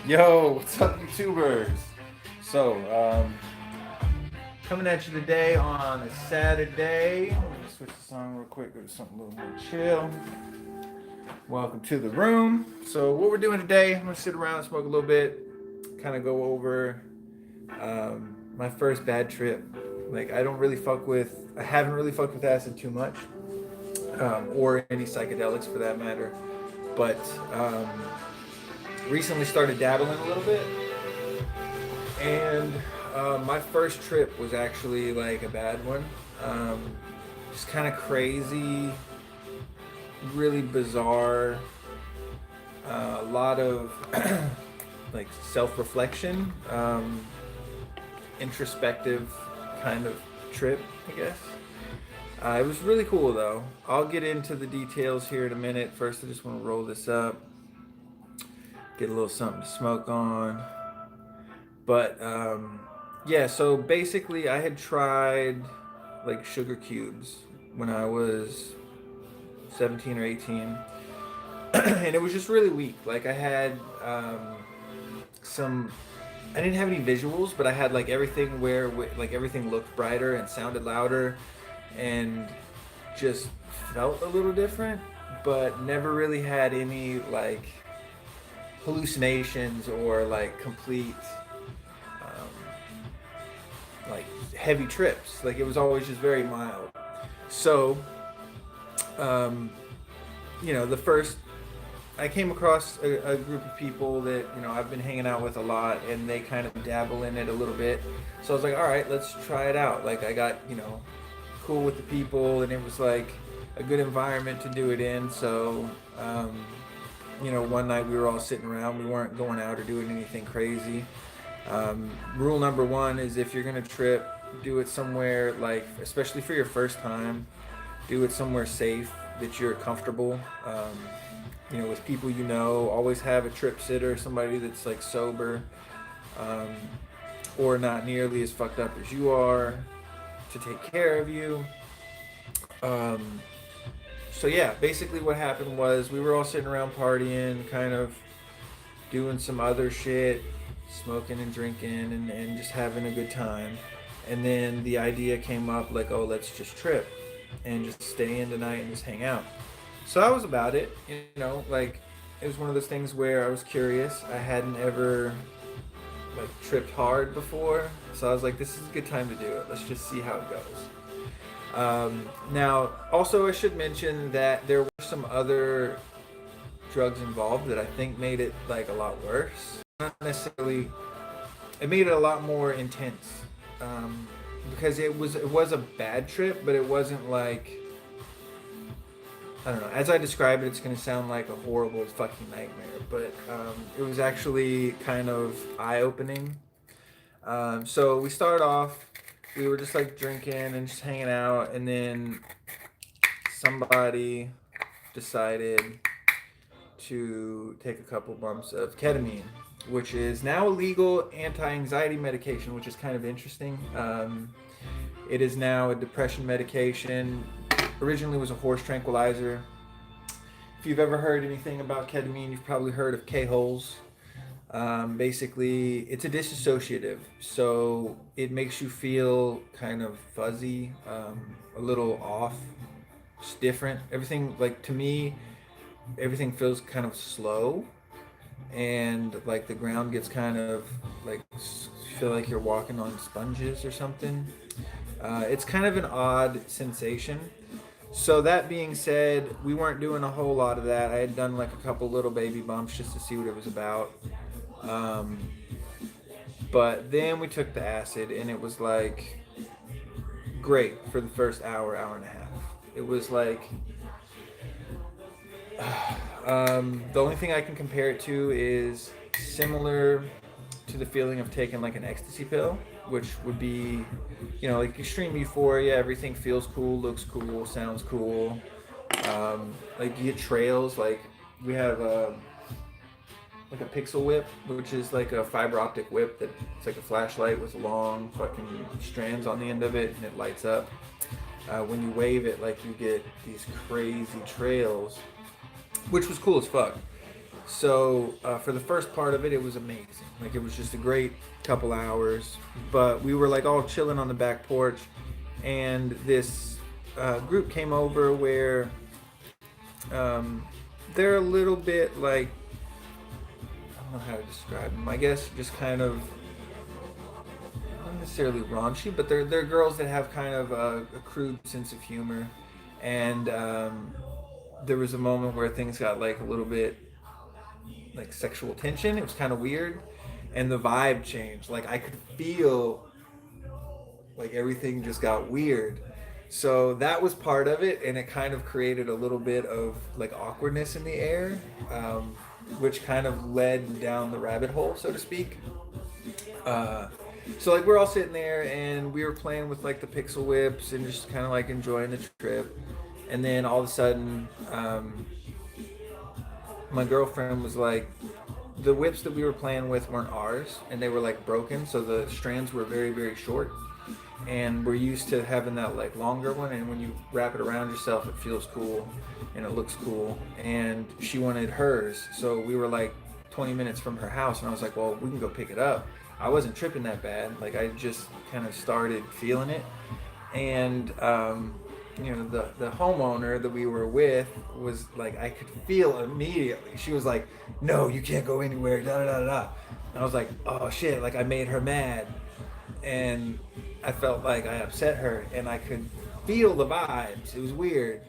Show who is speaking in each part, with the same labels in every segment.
Speaker 1: Yo, what's up, YouTubers? So, coming at you today on a Saturday. I'm gonna switch the song real quick, go to something a little more chill. Welcome to the room. So, what we're doing today, I'm gonna sit around and smoke a little bit, kind of go over my first bad trip. Like, I haven't really fucked with acid too much, or any psychedelics for that matter. But recently started dabbling a little bit, and my first trip was actually like a bad one. Um, just kind of crazy, really bizarre. A lot of like self-reflection, introspective kind of trip, I guess. It was really cool though. I'll get into the details here in a minute. First, I just want to roll this up, get a little something to smoke on. But yeah, so basically, I had tried like sugar cubes when I was 17 or 18, and it was just really weak. Like, I had some. I didn't have any visuals, but I had like everything where like everything looked brighter and sounded louder, and just felt a little different, but never really had any like hallucinations or like complete like heavy trips. Like, it was always just very mild. So, um, the first I came across a group of people that I've been hanging out with a lot, and they kind of dabble in it a little bit. So I was like, all right, let's try it out. Like, I got cool with the people, and it was like a good environment to do it in. So, one night we were all sitting around. We weren't going out or doing anything crazy. Rule number one is, if you're gonna trip, do it somewhere, like, especially for your first time, do it somewhere safe that you're comfortable. With people always have a trip sitter, somebody that's like sober, um, or not nearly as fucked up as you are, to take care of you. Um, so yeah, basically what happened was we were all sitting around partying, kind of doing some other shit, smoking and drinking, and just having a good time. And then the idea came up, like, oh, let's just trip and just stay in tonight and just hang out. So that was about it. Like, it was one of those things where I was curious. I hadn't ever like tripped hard before, so I was like, this is a good time to do it. Let's just see how it goes. Now, also, I should mention that there were some other drugs involved that I think made it like a lot worse. Not necessarily. It made it a lot more intense, because it was a bad trip, but it wasn't like, I don't know. As I describe it, it's going to sound like a horrible fucking nightmare, but it was actually kind of eye-opening. So we started off. We were just like drinking and just hanging out, and then somebody decided to take a couple bumps of ketamine, which is now a legal anti-anxiety medication, which is kind of interesting. It is now a depression medication. Originally was a horse tranquilizer. If you've ever heard anything about ketamine, you've probably heard of K-holes. Basically, it's a dissociative, so it makes you feel kind of fuzzy, a little off, just different. Everything, like, to me, everything feels kind of slow, and like the ground gets kind of like, you feel like you're walking on sponges or something. It's kind of an odd sensation. So that being said, we weren't doing a whole lot of that. I had done like a couple little baby bumps just to see what it was about. Um, but then we took the acid, and it was like great for the first hour, hour and a half. It was like, the only thing I can compare it to is similar to the feeling of taking like an ecstasy pill, which would be, like extreme euphoria. Everything feels cool, looks cool, sounds cool. Like, you get trails. Like, we have like a pixel whip, which is like a fiber optic whip that it's like a flashlight with long fucking strands on the end of it, and it lights up. When you wave it, like, you get these crazy trails, which was cool as fuck. So for the first part of it, it was amazing. Like, it was just a great couple hours. But we were like all chilling on the back porch, and this group came over where um, they're a little bit like, I don't know how to describe them. I guess just kind of not necessarily raunchy, but they're girls that have kind of a crude sense of humor, and there was a moment where things got like a little bit like sexual tension. It was kind of weird, and the vibe changed. Like, I could feel like everything just got weird. So that was part of it, and it kind of created a little bit of like awkwardness in the air, um, which kind of led down the rabbit hole, so to speak. Uh, so like we're all sitting there, and we were playing with like the pixel whips and just kind of like enjoying the trip, and then all of a sudden, my girlfriend was like, the whips that we were playing with weren't ours, and they were like broken, so the strands were very, very short, and we're used to having that like longer one, and when you wrap it around yourself it feels cool and it looks cool, and she wanted hers. So we were like 20 minutes from her house, and I was like, well, we can go pick it up. I wasn't tripping that bad, like I just kind of started feeling it. And the homeowner that we were with was like, I could feel immediately. She was like, "No, you can't go anywhere." Da da da da. And I was like, "Oh shit!" Like, I made her mad, and I felt like I upset her, and I could feel the vibes. It was weird.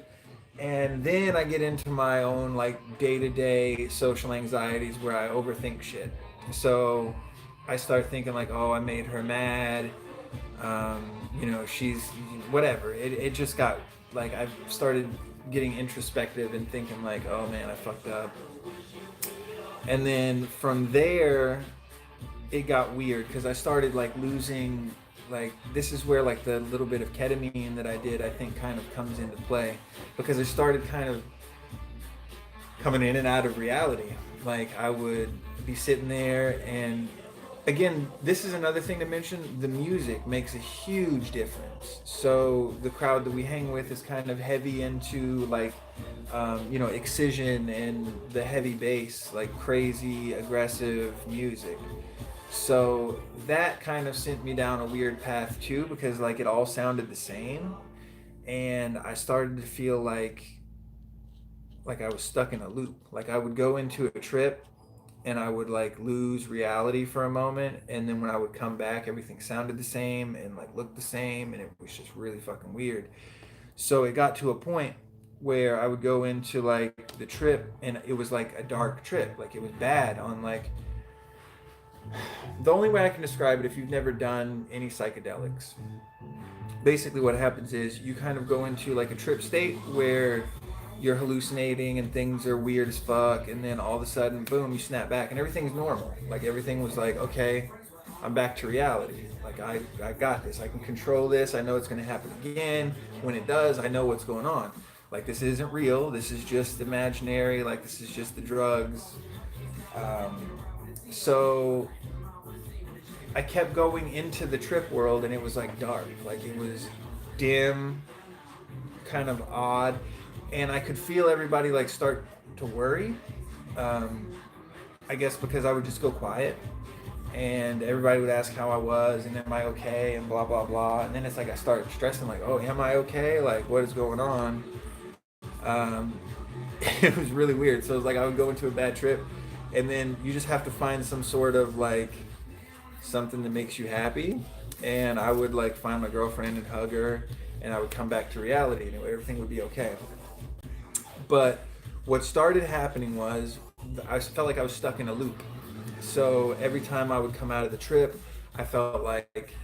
Speaker 1: And then I get into my own like day to day social anxieties where I overthink shit. So I start thinking like, "Oh, I made her mad." She's whatever. It just got like, I've started getting introspective and thinking like, oh man, I fucked up. And then from there, it got weird because I started like losing, like, this is where like the little bit of ketamine that I did, I think, kind of comes into play, because I started kind of coming in and out of reality. Like, I would be sitting there, and again, this is another thing to mention. The music makes a huge difference. So the crowd that we hang with is kind of heavy into like, excision and the heavy bass, like crazy, aggressive music. So that kind of sent me down a weird path too, because like it all sounded the same, and I started to feel like I was stuck in a loop. Like, I would go into a trip and I would like lose reality for a moment, and then when I would come back, everything sounded the same and like looked the same, and it was just really fucking weird. So it got to a point where I would go into like the trip, and it was like a dark trip. Like, it was bad on like, the only way I can describe it, if you've never done any psychedelics, basically what happens is you kind of go into like a trip state where you're hallucinating and things are weird as fuck, and then all of a sudden, boom, you snap back and everything's normal. Like, everything was like, okay, I'm back to reality. Like, I got this. I can control this. I know it's going to happen again. When it does, I know what's going on. Like, this isn't real. This is just imaginary. Like, this is just the drugs. So I kept going into the trip world, and it was like dark. Like, it was dim, kind of odd, and I could feel everybody like start to worry. I guess because I would just go quiet, and everybody would ask how I was, and am I okay, and blah blah blah. And then it's like I started stressing, like, oh, am I okay? Like, what is going on? Um, it was really weird. So it was like I would go into a bad trip, and then you just have to find some sort of like something that makes you happy. And I would like find my girlfriend and hug her, and I would come back to reality, and everything would be okay. But what started happening was I felt like I was stuck in a loop. So every time I would come out of the trip, I felt like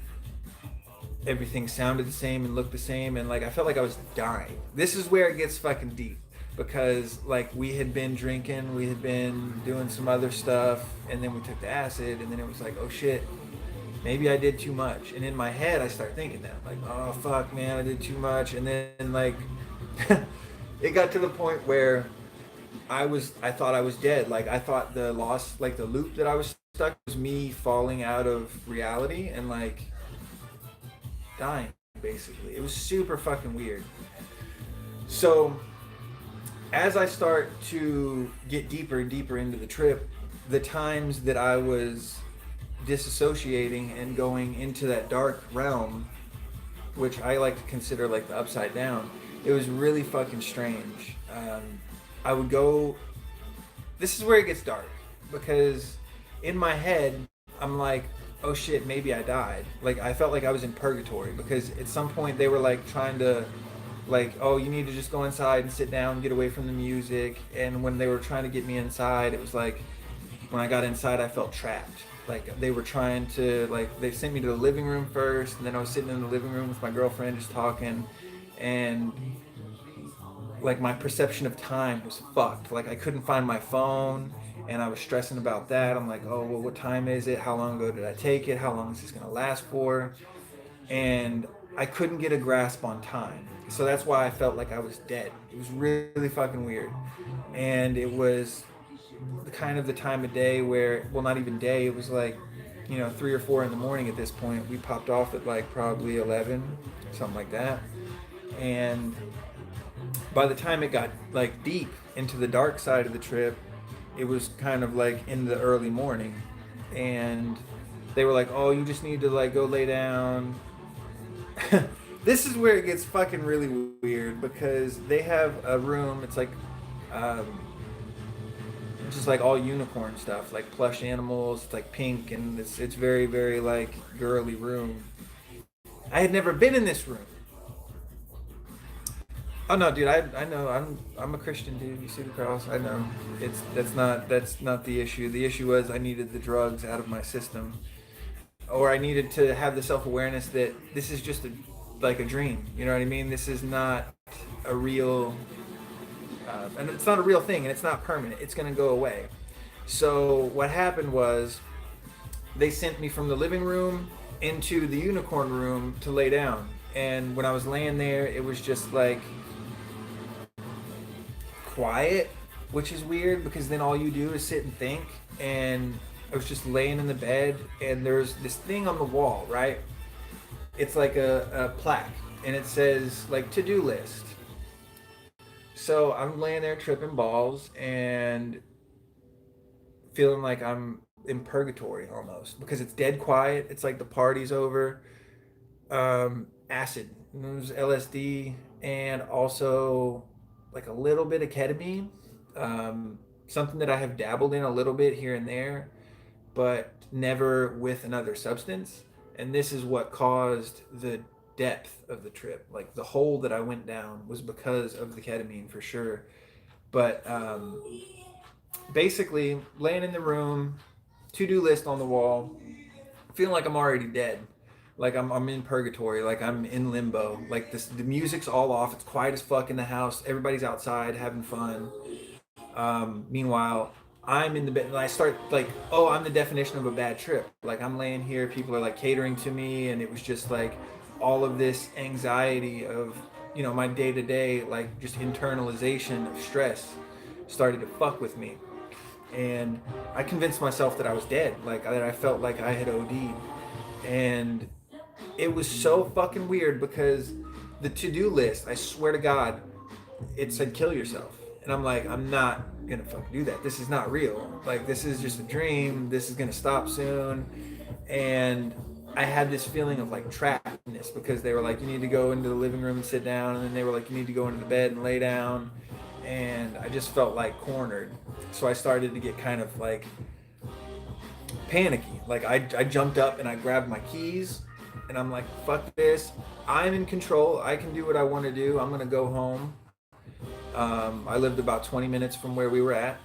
Speaker 1: everything sounded the same and looked the same, and like I felt like I was dying. This is where it gets fucking deep, because like we had been drinking, we had been doing some other stuff, and then we took the acid, and then it was like, oh shit, maybe I did too much. And in my head I start thinking that, like, oh fuck man, I did too much. And then like it got to the point where I thought I was dead. Like, I thought the loss, like the loop that I was stuck, was me falling out of reality and like dying, basically. It was super fucking weird. So as I start to get deeper and deeper into the trip, the times that I was disassociating and going into that dark realm, which I like to consider like the upside down, it was really fucking strange. I would go. This is where it gets dark because in my head, I'm like, oh shit, maybe I died. Like I felt like I was in purgatory because at some point they were like trying to like, oh, you need to just go inside and sit down and get away from the music. And when they were trying to get me inside, it was like when I got inside, I felt trapped. Like they were trying to like they sent me to the living room first, and then I was sitting in the living room with my girlfriend just talking, and like my perception of time was fucked. Like I couldn't find my phone, and I was stressing about that. I'm like, oh well, what time is it? How long ago did I take it? How long is this gonna last for? And I couldn't get a grasp on time. So that's why I felt like I was dead. It was really fucking weird. And it was the kind of the time of day where, well, not even day, it was like, 3 or 4 in the morning at this point. We popped off at like probably 11, something like that. And by the time it got like deep into the dark side of the trip, it was kind of like in the early morning. And they were like, oh, you just need to like go lay down. This is where it gets fucking really weird because they have a room. It's like, just like all unicorn stuff, like plush animals. It's like pink and it's very very like girly room. I had never been in this room. Oh no, dude, I know I'm a Christian dude. You see the cross? I know. It's that's not the issue. The issue was I needed the drugs out of my system, or I needed to have the self awareness that this is just like a dream. You know what I mean? This is not a real, and it's not a real thing, and it's not permanent. It's gonna go away. So what happened was they sent me from the living room into the unicorn room to lay down, and when I was laying there, it was just like quiet, which is weird because then all you do is sit and think. And I was just laying in the bed, and there's this thing on the wall, right? It's like a plaque, and it says like to-do list. So I'm laying there tripping balls and feeling like I'm in purgatory almost because it's dead quiet. It's like the party's over. Acid, there's LSD, and also like a little bit of ketamine. Something that I have dabbled in a little bit here and there, but never with another substance. And this is what caused the depth of the trip. Like the hole that I went down was because of the ketamine for sure. But basically, laying in the room, to-do list on the wall, feeling like I'm already dead. Like I'm in purgatory, like I'm in limbo. Like the music's all off. It's quiet as fuck in the house. Everybody's outside having fun. Meanwhile, I'm in the bed and I start like, oh, I'm the definition of a bad trip. Like I'm laying here, people are like catering to me, and it was just like all of this anxiety of, my day to day, like just internalization of stress started to fuck with me. And I convinced myself that I was dead, like that I felt like I had OD'd. And it was so fucking weird because the to-do list, I swear to God, it said kill yourself. And I'm like, I'm not gonna fucking do that. This is not real. Like this is just a dream. This is gonna stop soon. And I had this feeling of like trappedness because they were like, you need to go into the living room and sit down, and then they were like, you need to go into the bed and lay down. And I just felt like cornered. So I started to get kind of like panicky. Like I jumped up and I grabbed my keys, and I'm like, fuck this. I'm in control. I can do what I want to do. I'm gonna go home. I lived about 20 minutes from where we were at,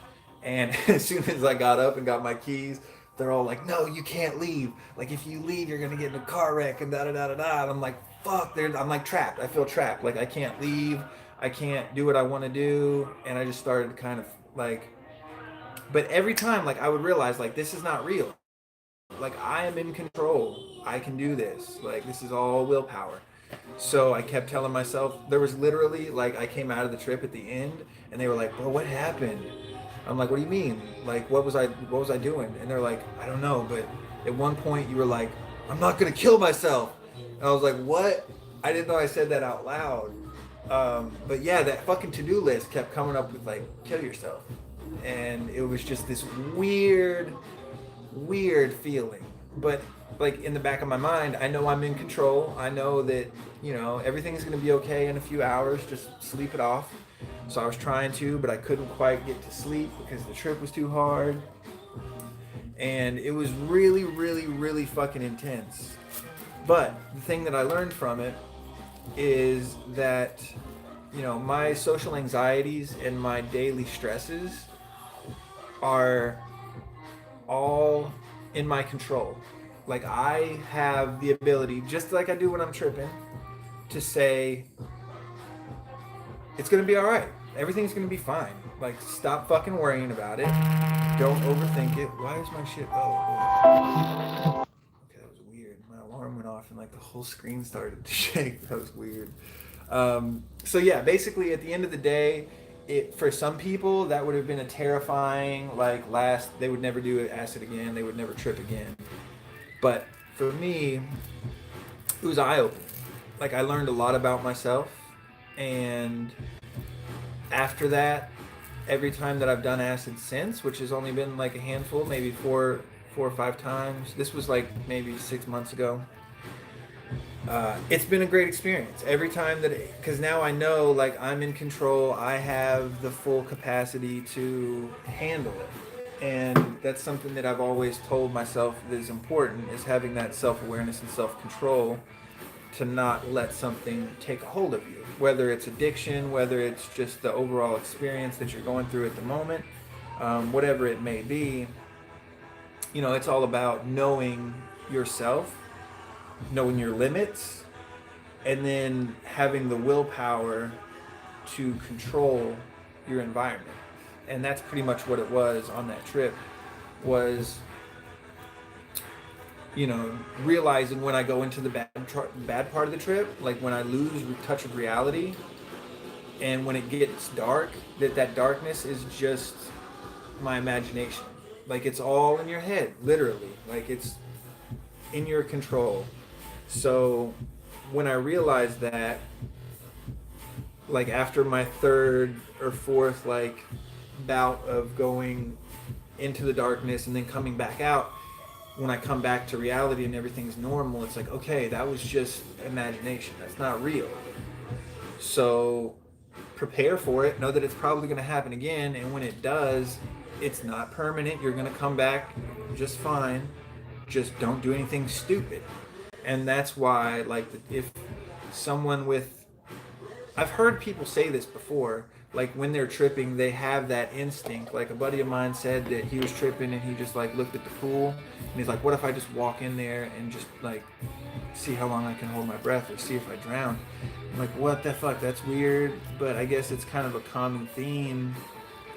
Speaker 1: and as soon as I got up and got my keys, they're all like, no, you can't leave. Like if you leave, you're gonna get in a car wreck and da da da da da. And I'm like, fuck. I'm like trapped. I feel trapped. Like I can't leave. I can't do what I want to do. And I just started to kind of like, but every time like I would realize like this is not real. Like I am in control. I can do this. Like this is all willpower. So I kept telling myself, there was literally like I came out of the trip at the end, and they were like, bro, what happened? I'm like, what do you mean? Like what was I doing? And they're like, I don't know, but at one point you were like, I'm not gonna kill myself. And I was like, what? I didn't know I said that out loud. But yeah, that fucking to-do list kept coming up with like, kill yourself. And it was just this weird feeling. But like in the back of my mind, I know I'm in control. I know that, everything's going to be okay in a few hours. Just sleep it off. So I was trying to, but I couldn't quite get to sleep because the trip was too hard. And it was really fucking intense. But the thing that I learned from it is that, my social anxieties and my daily stresses are all in my control. Like I have the ability, just like I do when I'm tripping, to say, it's gonna be all right. Everything's gonna be fine. Like, stop fucking worrying about it. Don't overthink it. Why is my shit? Oh, okay, that was weird. My alarm went off and like the whole screen started to shake. That was weird. So yeah, basically at the end of the day, for some people that would have been a terrifying they would never do acid again. They would never trip again. But for me, it was eye-opening. Like I learned a lot about myself, and after that, every time that I've done acid since, which has only been like a handful, maybe four or five times. This was like maybe 6 months ago. It's been a great experience. Every time because now I know like I'm in control. I have the full capacity to handle it. And that's something that I've always told myself that is important, is having that self-awareness and self-control to not let something take a hold of you. Whether it's addiction, whether it's just the overall experience that you're going through at the moment, whatever it may be, it's all about knowing yourself, knowing your limits, and then having the willpower to control your environment. And that's pretty much what it was on that trip, was realizing when I go into the bad part of the trip, like when I lose touch of reality, and when it gets dark, that darkness is just my imagination. Like it's all in your head, literally. Like it's in your control. So when I realized that, like after my third or fourth bout of going into the darkness and then coming back out, when I come back to reality and everything's normal, it's like, okay, that was just imagination. That's not real. So prepare for it. Know that it's probably going to happen again. And when it does, it's not permanent. You're going to come back just fine. Just don't do anything stupid. And that's why, if someone I've heard people say this before, like when they're tripping, they have that instinct. Like a buddy of mine said that he was tripping and he just looked at the pool and he's like, what if I just walk in there and just see how long I can hold my breath or see if I drown? I'm like, what the fuck? That's weird. But I guess it's kind of a common theme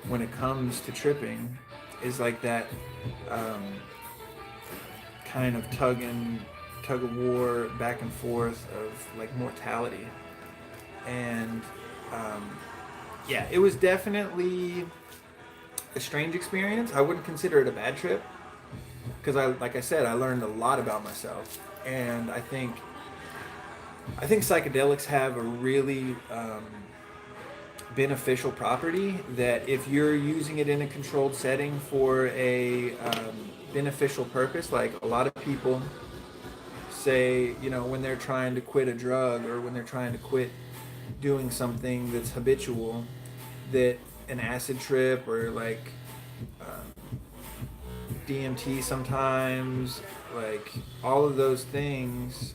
Speaker 1: when it comes to tripping, is like that kind of tug of war back and forth of mortality. And yeah, it was definitely a strange experience. I wouldn't consider it a bad trip because like I said, I learned a lot about myself. And I think psychedelics have a really beneficial property that if you're using it in a controlled setting for a beneficial purpose, like a lot of people say, when they're trying to quit a drug or when they're trying to quit doing something that's habitual, that an acid trip or DMT sometimes, all of those things.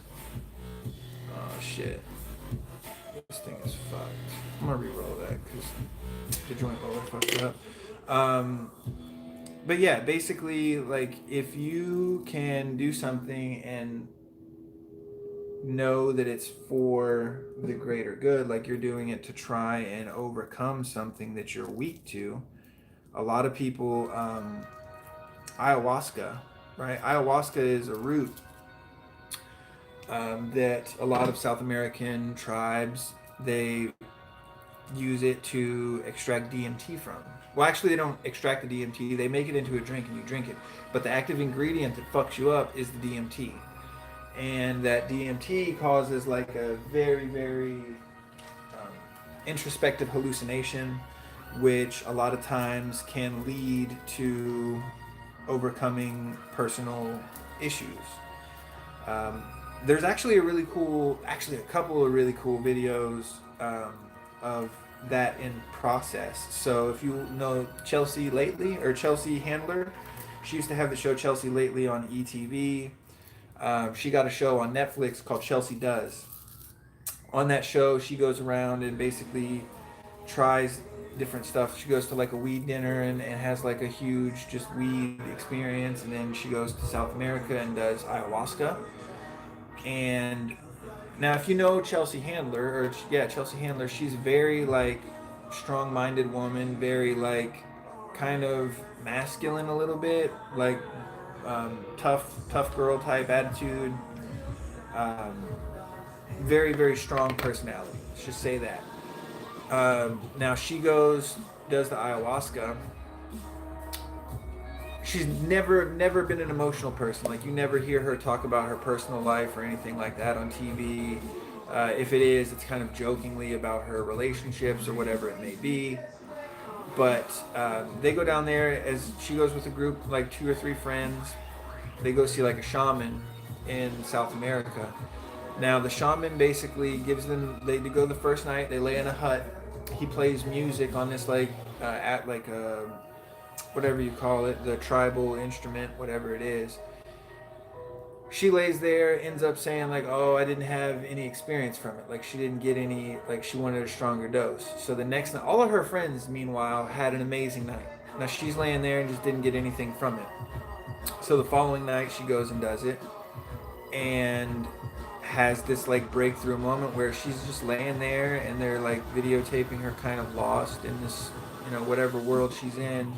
Speaker 1: Oh shit, this thing is fucked. I'm gonna re-roll that because the joint roller fucked up. But yeah, basically, if you can do something and know that it's for the greater good, like you're doing it to try and overcome something that you're weak to. A lot of people, ayahuasca, right? Ayahuasca is a root that a lot of South American tribes, they use it to extract DMT from. Well, actually, they don't extract the DMT. They make it into a drink and you drink it. But the active ingredient that fucks you up is the DMT. And that DMT causes a very, very introspective hallucination, which a lot of times can lead to overcoming personal issues. Um, there's actually a couple of really cool videos of that in process. So if you know Chelsea Lately or Chelsea Handler, she used to have the show Chelsea Lately on ETV. She got a show on Netflix called Chelsea Does. On that show, she goes around and basically tries different stuff. She goes to like a weed dinner and has like a huge just weed experience, and then she goes to South America and does ayahuasca. And now, if you know Chelsea Handler, or yeah, Chelsea Handler, she's very like strong-minded woman, very like kind of masculine a little bit, like tough girl type attitude. Um, very very strong personality. Let's just say that. Now she does the ayahuasca. She's never been an emotional person. Like you never hear her talk about her personal life or anything like that on TV. If it is, it's kind of jokingly about her relationships or whatever it may be. But they go down there as she goes with a group, like 2 or 3 friends. They go see like a shaman in South America. Now the shaman basically gives them. They go the first night. They lay in a hut. He plays music on this like at like a whatever you call it, the tribal instrument, whatever it is. She lays there, ends up saying like, "Oh, I didn't have any experience from it. Like she didn't get any. Like she wanted a stronger dose." So the next night, all of her friends, meanwhile, had an amazing night. Now she's laying there and just didn't get anything from it. So the following night, she goes and does it, and has this like breakthrough moment where she's just laying there and they're like videotaping her kind of lost in this, whatever world she's in.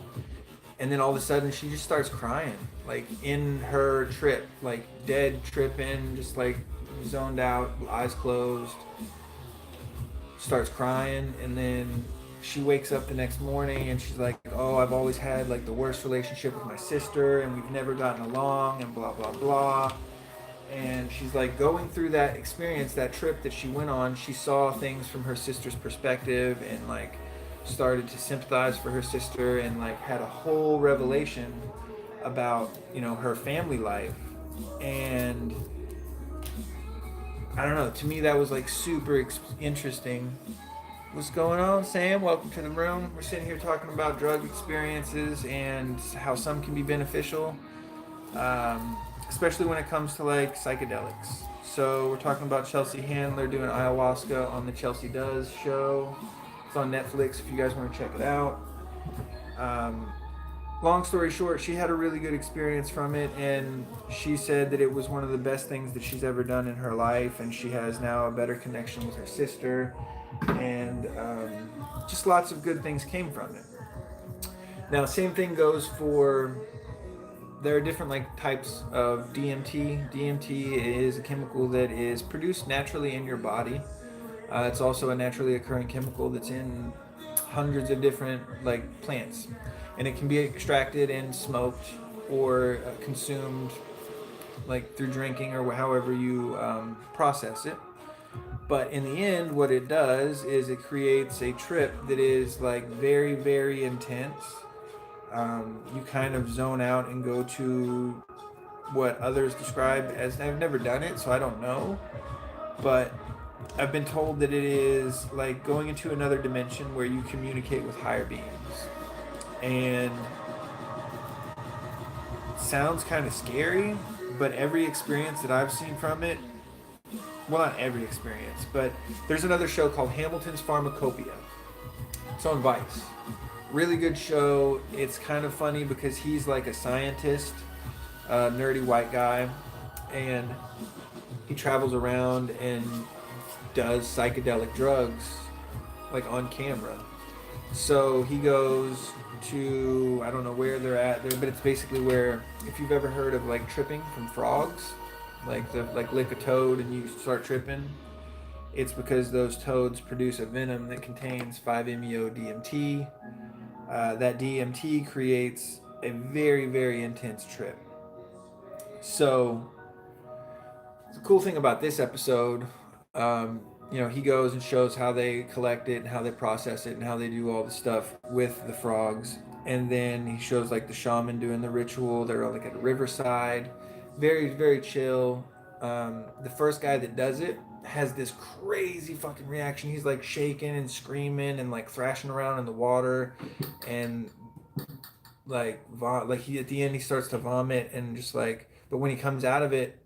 Speaker 1: And then all of a sudden she just starts crying, like in her trip, like dead tripping, just like zoned out, eyes closed, starts crying. And then she wakes up the next morning and she's like, "Oh, I've always had like the worst relationship with my sister and we've never gotten along and blah blah blah." And she's like going through that experience, that trip that she went on. She saw things from her sister's perspective and like started to sympathize for her sister and like had a whole revelation about her family life. And I don't know, to me that was like super interesting. What's going on, Sam? Welcome to the room. We're sitting here talking about drug experiences and how some can be beneficial, especially when it comes to like psychedelics. So we're talking about Chelsea Handler doing ayahuasca on the Chelsea Does show. It's on Netflix if you guys want to check it out. Long story short, she had a really good experience from it, and she said that it was one of the best things that she's ever done in her life, and she has now a better connection with her sister, and just lots of good things came from it. Now, same thing goes for, there are different like types of DMT. DMT is a chemical that is produced naturally in your body. It's also a naturally occurring chemical that's in hundreds of different like plants, and it can be extracted and smoked or consumed like through drinking or however you process it. But in the end, what it does is it creates a trip that is like very very intense. You kind of zone out and go to what others describe as, I've never done it, so I don't know, but I've been told that it is like going into another dimension where you communicate with higher beings. And it sounds kind of scary, but every experience that I've seen from it, well, not every experience, but there's another show called Hamilton's Pharmacopoeia. It's on Vice. Really good show. It's kind of funny because he's like a scientist, a nerdy white guy, and he travels around and does psychedelic drugs like on camera. So he goes to, I don't know where they're at there, but it's basically where, if you've ever heard of like tripping from frogs, like lick a toad and you start tripping, it's because those toads produce a venom that contains 5-MeO DMT. That DMT creates a very very intense trip. So the cool thing about this episode, you know, he goes and shows how they collect it and how they process it and how they do all the stuff with the frogs. And then he shows like the shaman doing the ritual. They're like at a riverside, very very chill. The first guy that does it has this crazy fucking reaction. He's like shaking and screaming and like thrashing around in the water, and like he at the end he starts to vomit and just like. But when he comes out of it,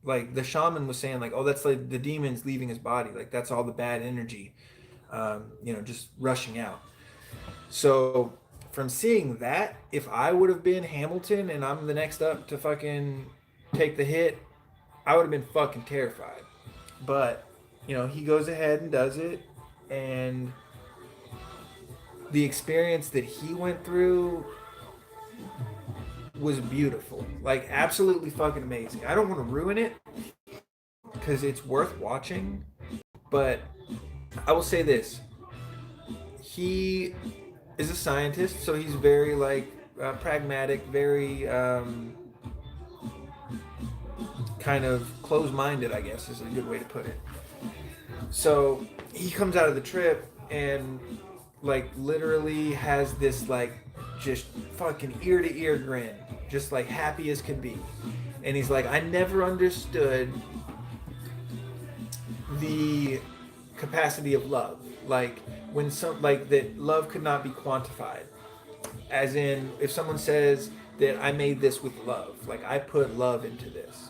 Speaker 1: like the shaman was saying, like, oh, that's like the demons leaving his body. Like that's all the bad energy, you know, just rushing out. So from seeing that, if I would have been Hamilton and I'm the next up to fucking take the hit, I would have been fucking terrified. But, you know, he goes ahead and does it. And the experience that he went through was beautiful. Like, absolutely fucking amazing. I don't want to ruin it because it's worth watching. But I will say this. He is a scientist, so he's very, like, pragmatic, very kind of closed-minded, I guess is a good way to put it. So he comes out of the trip and like literally has this like just fucking ear to ear grin, just like happy as can be. And he's like, I never understood the capacity of love. Like when some like that love could not be quantified. As in if someone says that I made this with love, like I put love into this.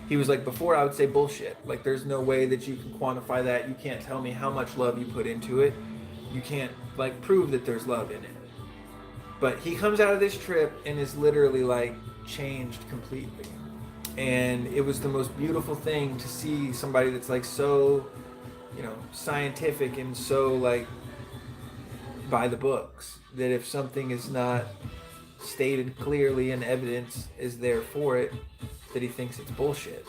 Speaker 1: He was like, before I would say bullshit. Like there's no way that you can quantify that. You can't tell me how much love you put into it. You can't like prove that there's love in it. But he comes out of this trip and is literally like changed completely. And it was the most beautiful thing to see somebody that's like so, you know, scientific and so like by the books, that if something is not stated clearly and evidence is there for it, that he thinks it's bullshit.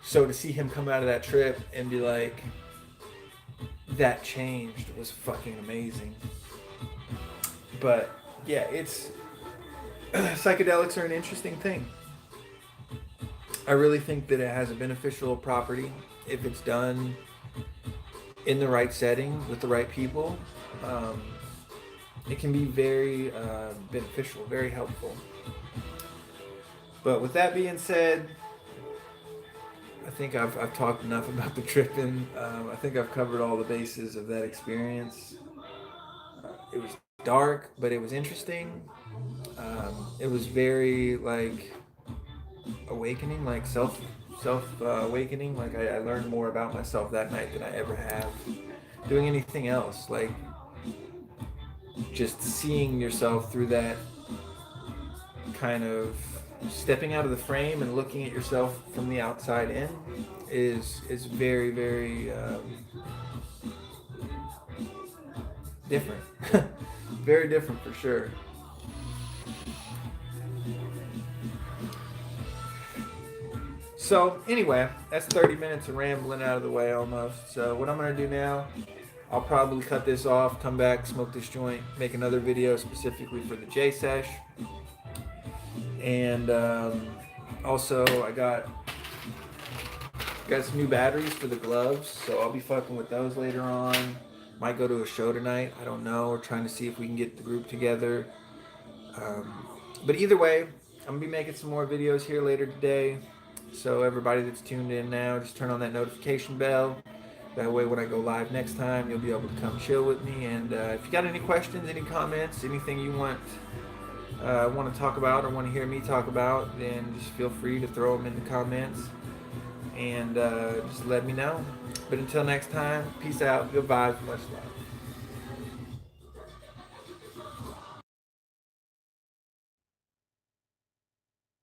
Speaker 1: So to see him come out of that trip and be like, that changed, was fucking amazing. But yeah, it's psychedelics are an interesting thing. I really think that it has a beneficial property if it's done in the right setting with the right people. It can be very beneficial, very helpful. But with that being said, I think I've talked enough about the tripping. I think I've covered all the bases of that experience. It was dark, but it was interesting. It was very like awakening, like self awakening. Like I learned more about myself that night than I ever have doing anything else. Like just seeing yourself through that kind of stepping out of the frame and looking at yourself from the outside in is very very different. Very different for sure. So anyway, that's 30 minutes of rambling out of the way almost. So what I'm going to do now, I'll probably cut this off, come back, smoke this joint, make another video specifically for the J-Sesh. And also I got some new batteries for the gloves, so I'll be fucking with those later on. Might go to a show tonight, I don't know. We're trying to see if we can get the group together. But either way, I'm going to be making some more videos here later today. So everybody that's tuned in now, just turn on that notification bell. That way when I go live next time, you'll be able to come chill with me. And if you got any questions, any comments, anything you want to talk about or want to hear me talk about, then just feel free to throw them in the comments and just let me know. But until next time, peace out, good vibes, much love.